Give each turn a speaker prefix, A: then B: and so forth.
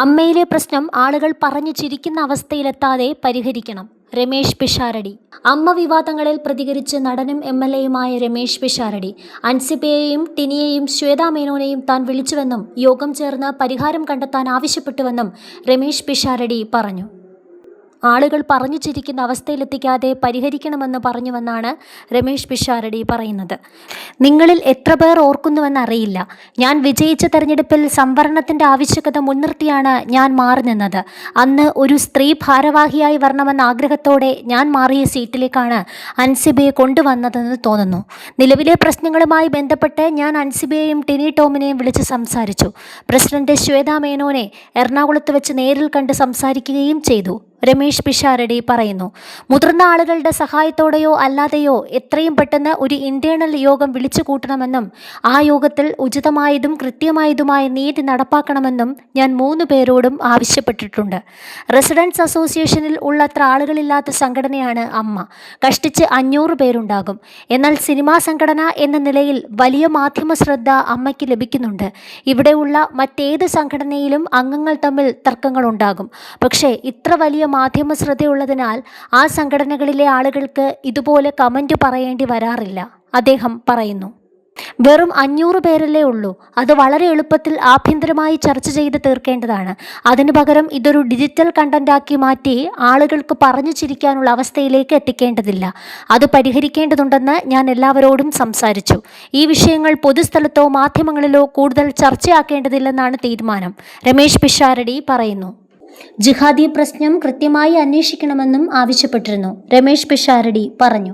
A: അമ്മയിലെ പ്രശ്നം ആളുകൾ പറഞ്ഞു ചിരിക്കുന്ന അവസ്ഥയിലെത്താതെ പരിഹരിക്കണം. രമേശ് പിഷാരടി. അമ്മ വിവാദങ്ങളിൽ പ്രതികരിച്ച് നടനും MLAയുമായ രമേശ് പിഷാരടി അൻസിബയെയും ടിനിയെയും ശ്വേതാ മേനോനെയും താൻ വിളിച്ചുവെന്നും യോഗം ചേർന്ന് പരിഹാരം കണ്ടെത്താൻ ആവശ്യപ്പെട്ടുവെന്നും രമേശ് പിഷാരടി പറഞ്ഞു. ആളുകൾ പറഞ്ഞു ചിരിക്കുന്ന അവസ്ഥയിലെത്തിക്കാതെ പരിഹരിക്കണമെന്ന് പറഞ്ഞുവെന്നാണ് രമേശ് പിഷാരടി പറയുന്നത്. നിങ്ങളിൽ എത്ര പേർ ഓർക്കുന്നുവെന്നറിയില്ല. ഞാൻ വിജയിച്ച തെരഞ്ഞെടുപ്പിൽ സംവരണത്തിൻ്റെ ആവശ്യകത മുൻനിർത്തിയാണ് ഞാൻ മാറി നിന്നത്. അന്ന് ഒരു സ്ത്രീ ഭാരവാഹിയായി വരണമെന്ന ആഗ്രഹത്തോടെ ഞാൻ മാറിയ സീറ്റിലേക്കാണ് അൻസിബയെ കൊണ്ടുവന്നതെന്ന് തോന്നുന്നു. നിലവിലെ പ്രശ്നങ്ങളുമായി ബന്ധപ്പെട്ട് ഞാൻ അൻസിബയെയും ടിനി ടോമിനെയും വിളിച്ച് സംസാരിച്ചു. പ്രസിഡന്റ് ശ്വേതാ മേനോനെ എറണാകുളത്ത് വെച്ച് നേരിൽ കണ്ട് സംസാരിക്കുകയും ചെയ്തു. രമേശ് പിഷാരടി പറയുന്നു. മുതിർന്ന ആളുകളുടെ സഹായത്തോടെയോ അല്ലാതെയോ എത്രയും പെട്ടെന്ന് ഒരു ഇന്റേണൽ യോഗം വിളിച്ചു കൂട്ടണമെന്നും ആ യോഗത്തിൽ ഉചിതമായതും കൃത്യമായതുമായ നീതി നടപ്പാക്കണമെന്നും ഞാൻ 3 പേരോടും ആവശ്യപ്പെട്ടിട്ടുണ്ട്. റെസിഡൻസ് അസോസിയേഷനിൽ ഉള്ളത്ര ആളുകളില്ലാത്ത സംഘടനയാണ് അമ്മ. കഷ്ടിച്ച് 500 പേരുണ്ടാകും. എന്നാൽ സിനിമാ സംഘടന എന്ന നിലയിൽ വലിയ മാധ്യമ ശ്രദ്ധ അമ്മയ്ക്ക് ലഭിക്കുന്നുണ്ട്. ഇവിടെയുള്ള മറ്റേത് സംഘടനയിലും അംഗങ്ങൾ തമ്മിൽ തർക്കങ്ങളുണ്ടാകും. പക്ഷേ ഇത്ര വലിയ മാധ്യമ ശ്രദ്ധയുള്ളതിനാൽ ആ സംഘടനകളിലെ ആളുകൾക്ക് ഇതുപോലെ കമന്റ് പറയേണ്ടി വരാറില്ല, അദ്ദേഹം പറയുന്നു. വെറും 500 പേരല്ലേ ഉള്ളൂ. അത് വളരെ എളുപ്പത്തിൽ ആഭ്യന്തരമായി ചർച്ച ചെയ്ത് തീർക്കേണ്ടതാണ്. അതിനു പകരം ഇതൊരു ഡിജിറ്റൽ കണ്ടന്റാക്കി മാറ്റി ആളുകൾക്ക് പറഞ്ഞു ചിരിക്കാനുള്ള അവസ്ഥയിലേക്ക് എത്തിക്കേണ്ടതില്ല. അത് പരിഹരിക്കേണ്ടതുണ്ടെന്ന് ഞാൻ എല്ലാവരോടും സംസാരിച്ചു. ഈ വിഷയങ്ങൾ പൊതുസ്ഥലത്തോ മാധ്യമങ്ങളിലോ കൂടുതൽ ചർച്ചയാക്കേണ്ടതില്ലെന്നാണ് തീരുമാനം, രമേശ് പിഷാരടി പറയുന്നു. ജിഹാദി പ്രശ്നം കൃത്യമായി അന്വേഷിക്കണമെന്നും ആവശ്യപ്പെട്ടിരുന്നു, രമേശ് പിഷാരടി പറഞ്ഞു.